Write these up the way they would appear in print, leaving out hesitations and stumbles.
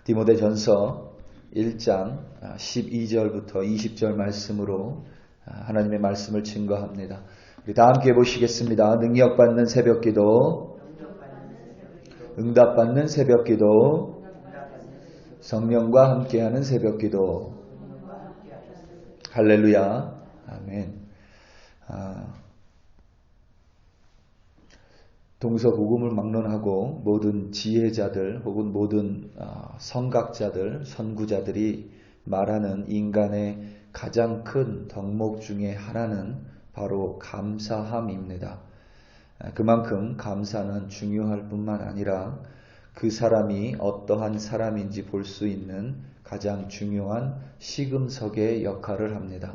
디모데전서 1장 12절부터 20절 말씀으로 하나님의 말씀을 증거합니다. 우리 다 함께 보시겠습니다. 능력받는 새벽기도, 응답받는 새벽기도, 성령과 함께하는 새벽기도. 할렐루야. 아멘. 동서고금을 막론하고 모든 지혜자들 혹은 모든 성각자들, 선구자들이 말하는 인간의 가장 큰 덕목 중에 하나는 바로 감사함입니다. 그만큼 감사는 중요할 뿐만 아니라 그 사람이 어떠한 사람인지 볼 수 있는 가장 중요한 시금석의 역할을 합니다.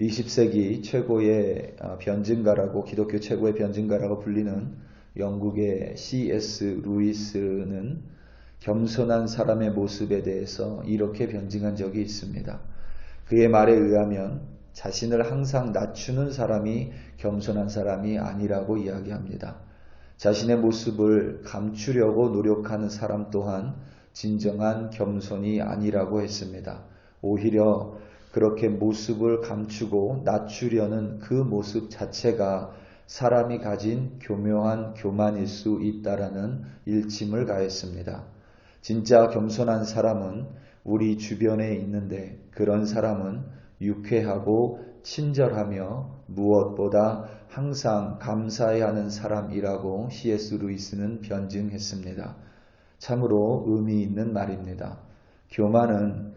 20세기 최고의 변증가라고, 기독교 최고의 변증가라고 불리는 영국의 C.S. 루이스는 겸손한 사람의 모습에 대해서 이렇게 변증한 적이 있습니다. 그의 말에 의하면 자신을 항상 낮추는 사람이 겸손한 사람이 아니라고 이야기합니다. 자신의 모습을 감추려고 노력하는 사람 또한 진정한 겸손이 아니라고 했습니다. 오히려 그렇게 모습을 감추고 낮추려는 그 모습 자체가 사람이 가진 교묘한 교만일 수 있다라는 일침을 가했습니다. 진짜 겸손한 사람은 우리 주변에 있는데 그런 사람은 유쾌하고 친절하며 무엇보다 항상 감사해야 하는 사람이라고 C.S. 루이스는 변증했습니다. 참으로 의미 있는 말입니다. 교만은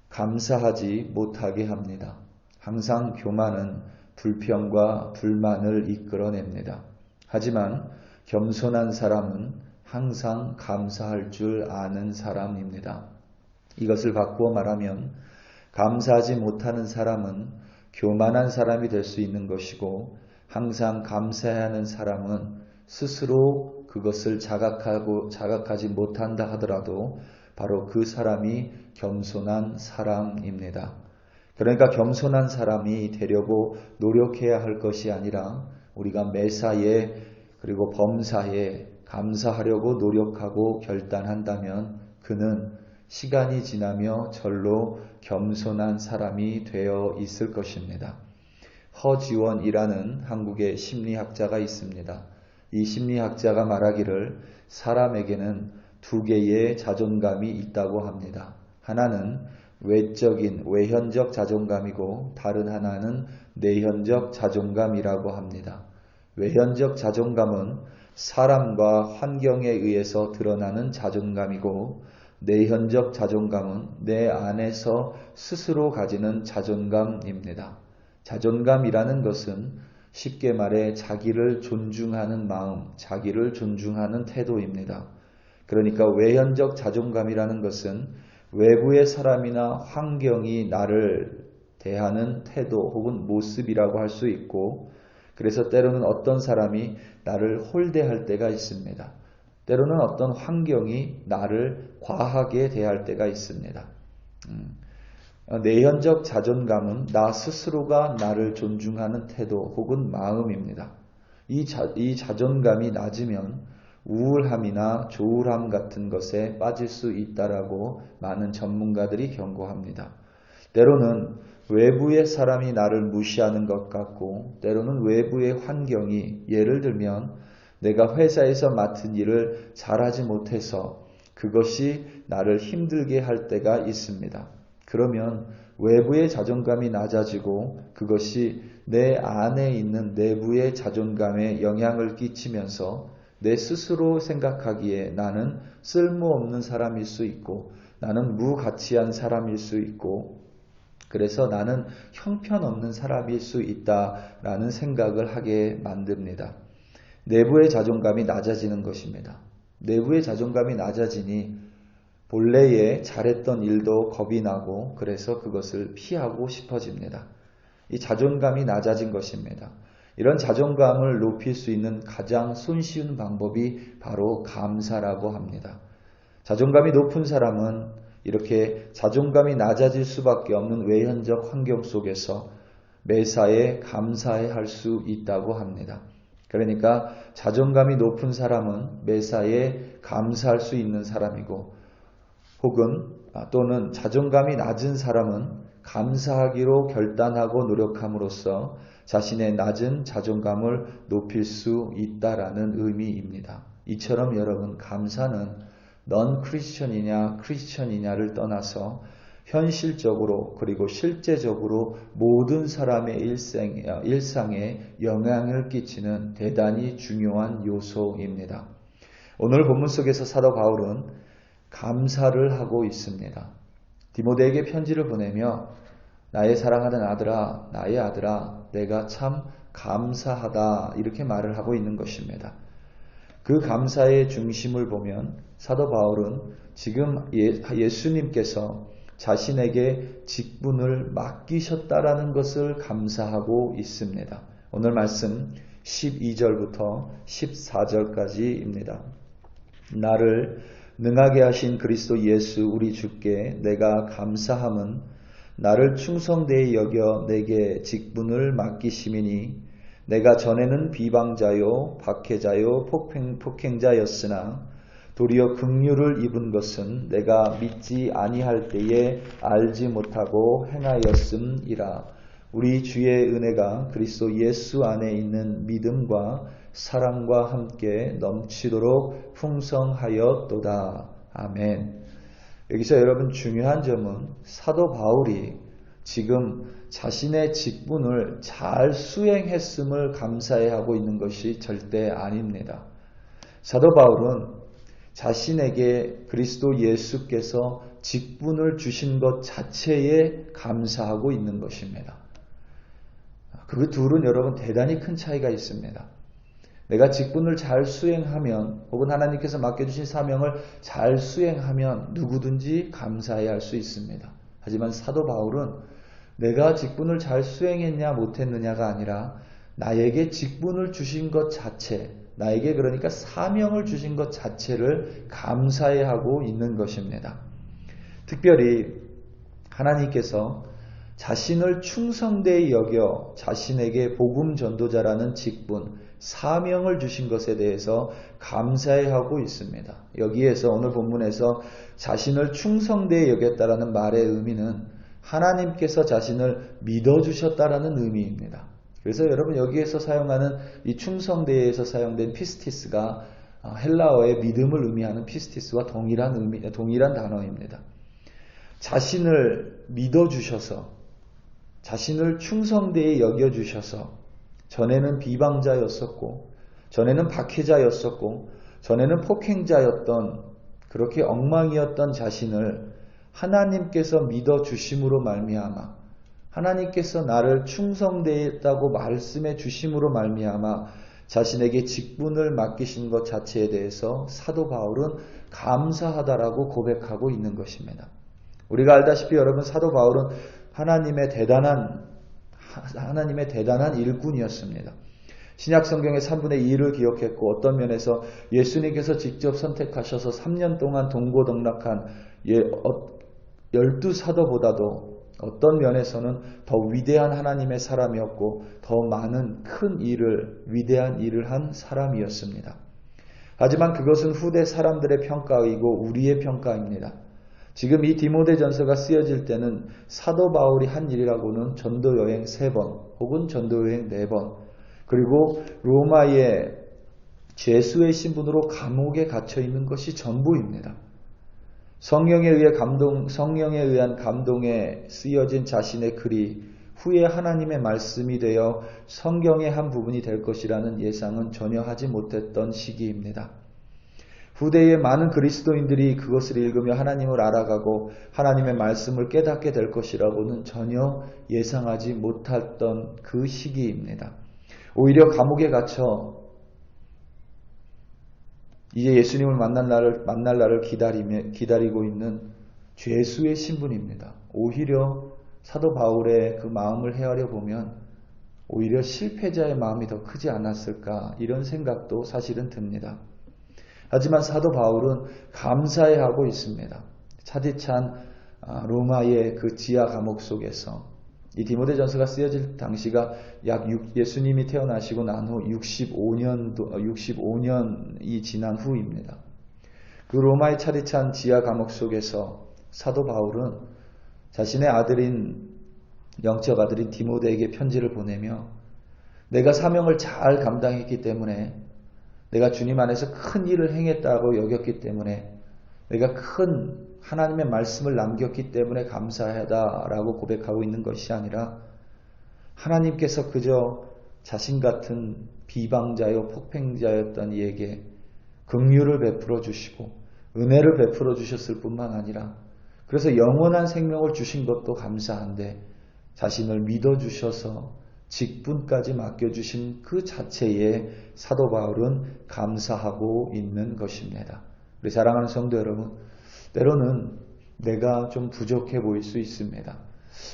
감사하지 못하게 합니다. 항상 교만은 불평과 불만을 이끌어냅니다. 하지만 겸손한 사람은 항상 감사할 줄 아는 사람입니다. 이것을 바꾸어 말하면 감사하지 못하는 사람은 교만한 사람이 될 수 있는 것이고, 항상 감사해야 하는 사람은 스스로 그것을 자각하지 못한다 하더라도 바로 그 사람이 겸손한 사람입니다. 그러니까 겸손한 사람이 되려고 노력해야 할 것이 아니라 우리가 매사에 그리고 범사에 감사하려고 노력하고 결단한다면 그는 시간이 지나며 절로 겸손한 사람이 되어 있을 것입니다. 허지원이라는 한국의 심리학자가 있습니다. 이 심리학자가 말하기를 사람에게는 두 개의 자존감이 있다고 합니다. 하나는 외적인 외현적 자존감이고 다른 하나는 내현적 자존감이라고 합니다. 외현적 자존감은 사람과 환경에 의해서 드러나는 자존감이고, 내현적 자존감은 내 안에서 스스로 가지는 자존감입니다. 자존감이라는 것은 쉽게 말해 자기를 존중하는 마음, 자기를 존중하는 태도입니다. 그러니까 외현적 자존감이라는 것은 외부의 사람이나 환경이 나를 대하는 태도 혹은 모습이라고 할 수 있고, 그래서 때로는 어떤 사람이 나를 홀대할 때가 있습니다. 때로는 어떤 환경이 나를 과하게 대할 때가 있습니다. 내현적 자존감은 나 스스로가 나를 존중하는 태도 혹은 마음입니다. 이 자존감이 낮으면 우울함이나 조울함 같은 것에 빠질 수 있다라고 많은 전문가들이 경고합니다. 때로는 외부의 사람이 나를 무시하는 것 같고, 때로는 외부의 환경이, 예를 들면 내가 회사에서 맡은 일을 잘하지 못해서 그것이 나를 힘들게 할 때가 있습니다. 그러면 외부의 자존감이 낮아지고 그것이 내 안에 있는 내부의 자존감에 영향을 끼치면서 내 스스로 생각하기에 나는 쓸모없는 사람일 수 있고, 나는 무가치한 사람일 수 있고, 그래서 나는 형편없는 사람일 수 있다라는 생각을 하게 만듭니다. 내부의 자존감이 낮아지는 것입니다. 내부의 자존감이 낮아지니 본래에 잘했던 일도 겁이 나고, 그래서 그것을 피하고 싶어집니다. 이 자존감이 낮아진 것입니다. 이런 자존감을 높일 수 있는 가장 손쉬운 방법이 바로 감사라고 합니다. 자존감이 높은 사람은 이렇게 자존감이 낮아질 수밖에 없는 외현적 환경 속에서 매사에 감사해야 할 수 있다고 합니다. 그러니까 자존감이 높은 사람은 매사에 감사할 수 있는 사람이고, 또는 자존감이 낮은 사람은 감사하기로 결단하고 노력함으로써 자신의 낮은 자존감을 높일 수 있다라는 의미입니다. 이처럼 여러분, 감사는 넌 크리스천이냐 크리스천이냐를 떠나서 현실적으로 그리고 실제적으로 모든 사람의 일상에 영향을 끼치는 대단히 중요한 요소입니다. 오늘 본문 속에서 사도 바울은 감사를 하고 있습니다. 디모데에게 편지를 보내며 나의 사랑하는 아들아, 나의 아들아, 내가 참 감사하다 이렇게 말을 하고 있는 것입니다. 그 감사의 중심을 보면 사도 바울은 지금 예수님께서 자신에게 직분을 맡기셨다라는 것을 감사하고 있습니다. 오늘 말씀 12절부터 14절까지입니다. 나를 능하게 하신 그리스도 예수 우리 주께 내가 감사함은 나를 충성되이 여겨 내게 직분을 맡기심이니 내가 전에는 비방자요 박해자요 폭행자였으나 도리어 긍휼을 입은 것은 내가 믿지 아니할 때에 알지 못하고 행하였음이라. 우리 주의 은혜가 그리스도 예수 안에 있는 믿음과 사랑과 함께 넘치도록 풍성하였도다. 아멘. 여기서 여러분 중요한 점은 사도 바울이 지금 자신의 직분을 잘 수행했음을 감사해하고 있는 것이 절대 아닙니다. 사도 바울은 자신에게 그리스도 예수께서 직분을 주신 것 자체에 감사하고 있는 것입니다. 그 둘은 여러분 대단히 큰 차이가 있습니다. 내가 직분을 잘 수행하면 혹은 하나님께서 맡겨주신 사명을 잘 수행하면 누구든지 감사해야 할 수 있습니다. 하지만 사도 바울은 내가 직분을 잘 수행했냐 못했느냐가 아니라 나에게 직분을 주신 것 자체, 나에게 그러니까 사명을 주신 것 자체를 감사해하고 있는 것입니다. 특별히 하나님께서 자신을 충성되이 여겨 자신에게 복음 전도자라는 직분, 사명을 주신 것에 대해서 감사해하고 있습니다. 여기에서 오늘 본문에서 자신을 충성되이 여겼다라는 말의 의미는 하나님께서 자신을 믿어주셨다라는 의미입니다. 그래서 여러분 여기에서 사용하는 이 충성되이에서 사용된 피스티스가 헬라어의 믿음을 의미하는 피스티스와 동일한 단어입니다. 자신을 믿어주셔서 자신을 충성되이 여겨주셔서 전에는 비방자였었고 전에는 박해자였었고 전에는 폭행자였던 그렇게 엉망이었던 자신을 하나님께서 믿어주심으로 말미암아 하나님께서 나를 충성되었다고 말씀해 주심으로 말미암아 자신에게 직분을 맡기신 것 자체에 대해서 사도 바울은 감사하다라고 고백하고 있는 것입니다. 우리가 알다시피 여러분 사도 바울은 하나님의 대단한 일꾼이었습니다. 신약 성경의 3분의 2를 기억했고 어떤 면에서 예수님께서 직접 선택하셔서 3년 동안 동고동락한 12사도보다도 어떤 면에서는 더 위대한 하나님의 사람이었고 더 많은 위대한 일을 한 사람이었습니다. 하지만 그것은 후대 사람들의 평가이고 우리의 평가입니다. 지금 이 디모데전서가 쓰여질 때는 사도 바울이 한 일이라고는 전도여행 3번 혹은 전도여행 4번 그리고 로마의 죄수의 신분으로 감옥에 갇혀 있는 것이 전부입니다. 성령에 의한 감동에 쓰여진 자신의 글이 후에 하나님의 말씀이 되어 성경의 한 부분이 될 것이라는 예상은 전혀 하지 못했던 시기입니다. 후대의 많은 그리스도인들이 그것을 읽으며 하나님을 알아가고 하나님의 말씀을 깨닫게 될 것이라고는 전혀 예상하지 못했던 그 시기입니다. 오히려 감옥에 갇혀 이제 예수님을 만날 날을 기다리고 있는 죄수의 신분입니다. 오히려 사도 바울의 그 마음을 헤아려 보면 오히려 실패자의 마음이 더 크지 않았을까 이런 생각도 사실은 듭니다. 하지만 사도 바울은 감사해하고 있습니다. 차디찬 로마의 그 지하 감옥 속에서 이 디모데전서가 쓰여질 당시가 예수님이 태어나시고 난 후 65년이 지난 후입니다. 그 그 로마의 차디찬 지하 감옥 속에서 사도 바울은 자신의 아들인 영적 아들인 디모데에게 편지를 보내며 내가 사명을 잘 감당했기 때문에 내가 주님 안에서 큰 일을 행했다고 여겼기 때문에 내가 큰 하나님의 말씀을 남겼기 때문에 감사하다라고 고백하고 있는 것이 아니라 하나님께서 그저 자신 같은 비방자요 폭행자였던 이에게 긍휼을 베풀어 주시고 은혜를 베풀어 주셨을 뿐만 아니라 그래서 영원한 생명을 주신 것도 감사한데 자신을 믿어주셔서 직분까지 맡겨주신 그 자체에 사도 바울은 감사하고 있는 것입니다. 우리 사랑하는 성도 여러분, 때로는 내가 좀 부족해 보일 수 있습니다.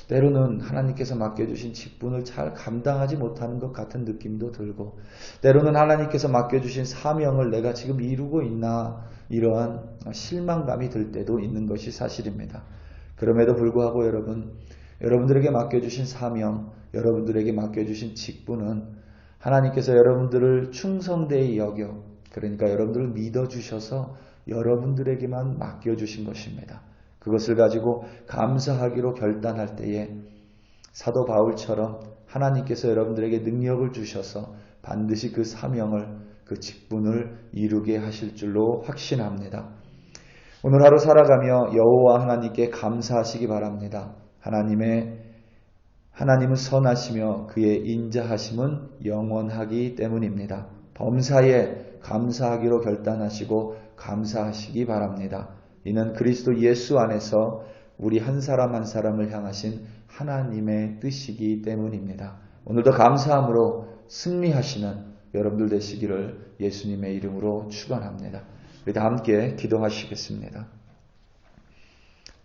때로는 하나님께서 맡겨주신 직분을 잘 감당하지 못하는 것 같은 느낌도 들고 때로는 하나님께서 맡겨주신 사명을 내가 지금 이루고 있나 이러한 실망감이 들 때도 있는 것이 사실입니다. 그럼에도 불구하고 여러분들에게 맡겨주신 사명, 여러분들에게 맡겨주신 직분은 하나님께서 여러분들을 충성되이 여겨 그러니까 여러분들을 믿어주셔서 여러분들에게만 맡겨주신 것입니다. 그것을 가지고 감사하기로 결단할 때에 사도 바울처럼 하나님께서 여러분들에게 능력을 주셔서 반드시 그 사명을, 그 직분을 이루게 하실 줄로 확신합니다. 오늘 하루 살아가며 여호와 하나님께 감사하시기 바랍니다. 하나님은 선하시며 그의 인자하심은 영원하기 때문입니다. 범사에 감사하기로 결단하시고 감사하시기 바랍니다. 이는 그리스도 예수 안에서 우리 한 사람 한 사람을 향하신 하나님의 뜻이기 때문입니다. 오늘도 감사함으로 승리하시는 여러분들 되시기를 예수님의 이름으로 축원합니다. 우리 다 함께 기도하시겠습니다.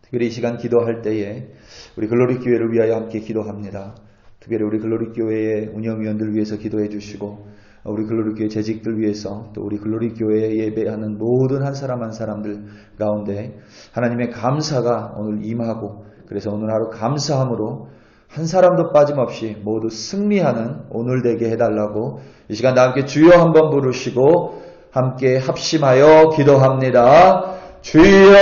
특별히 이 시간 기도할 때에 우리 글로리 교회를 위하여 함께 기도합니다. 특별히 우리 글로리 교회의 운영위원들 위해서 기도해 주시고 우리 글로리 교회 재직들 위해서 또 우리 글로리 교회에 예배하는 모든 한 사람 한 사람들 가운데 하나님의 감사가 오늘 임하고 그래서 오늘 하루 감사함으로 한 사람도 빠짐없이 모두 승리하는 오늘 되게 해달라고 이 시간 다 함께 주여 한번 부르시고 함께 합심하여 기도합니다. 주여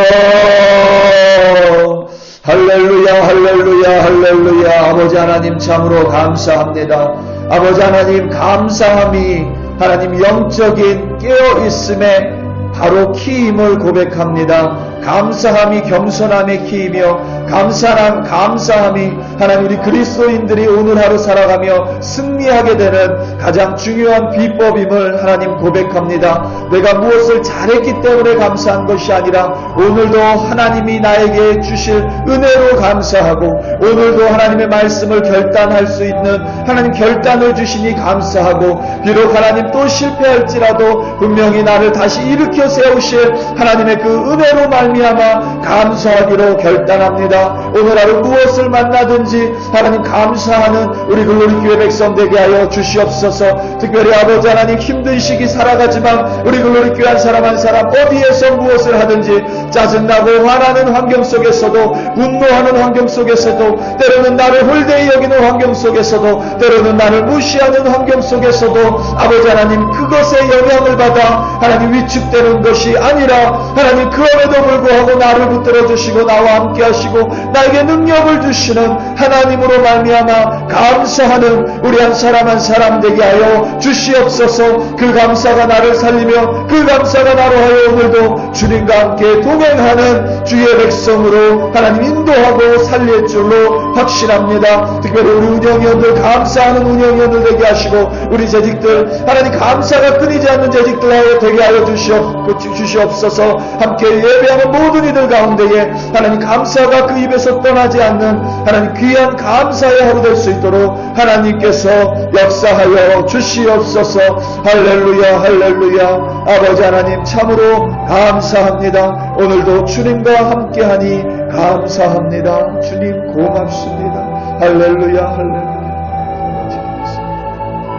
할렐루야 할렐루야 할렐루야. 아버지 하나님 참으로 감사합니다. 아버지 하나님 감사함이 하나님 영적인 깨어있음의 바로 키임을 고백합니다. 감사함이 겸손함의 키이며 감사함이 하나님 우리 그리스도인들이 오늘 하루 살아가며 승리하게 되는 가장 중요한 비법임을 하나님 고백합니다. 내가 무엇을 잘했기 때문에 감사한 것이 아니라 오늘도 하나님이 나에게 주실 은혜로 감사하고 오늘도 하나님의 말씀을 결단할 수 있는 하나님 결단을 주시니 감사하고 비록 하나님 또 실패할지라도 분명히 나를 다시 일으켜 세우실 하나님의 그 은혜로 말미암아 감사하기로 결단합니다. 오늘 하루 무엇을 만나든지 하나님 감사하는 우리 글로리 교회 백성 되게 하여 주시옵소서. 특별히 아버지 하나님 힘든 시기 살아가지만 우리 글로리 교회 한 사람 한 사람 어디에서 무엇을 하든지 짜증나고 화나는 환경 속에서도 분노하는 환경 속에서도 때로는 나를 홀대히 여기는 환경 속에서도 때로는 나를 무시하는 환경 속에서도 아버지 하나님 그것에 영향을 받아 하나님 위축되는 것이 아니라 하나님 그럼에도 불구하고 나를 붙들어 주시고 나와 함께 하시고 나에게 능력을 주시는 하나님으로 말미암아 감사하는 우리 한 사람 되게 하여 주시옵소서. 그 감사가 나를 살리며 그 감사가 나로 하여 오늘도 주님과 함께 동행하는 주의 백성으로 하나님 인도하고 살릴 줄로 확신합니다. 특별히 우리 운영위원들 감사하는 운영위원들 되게 하시고 우리 재직들 하나님 감사가 끊이지 않는 재직들 하여 되게 하여 주시옵소서. 함께 예배하는 모든 이들 가운데에 하나님 감사가 그 입에서 떠나지 않는 하나님 귀한 감사의 하루 될 수 있도록 하나님께서 역사하여 주시옵소서. 할렐루야 할렐루야. 아버지 하나님 참으로 감사합니다. 오늘도 주님과 함께하니 감사합니다. 주님 고맙습니다. 할렐루야 할렐루야.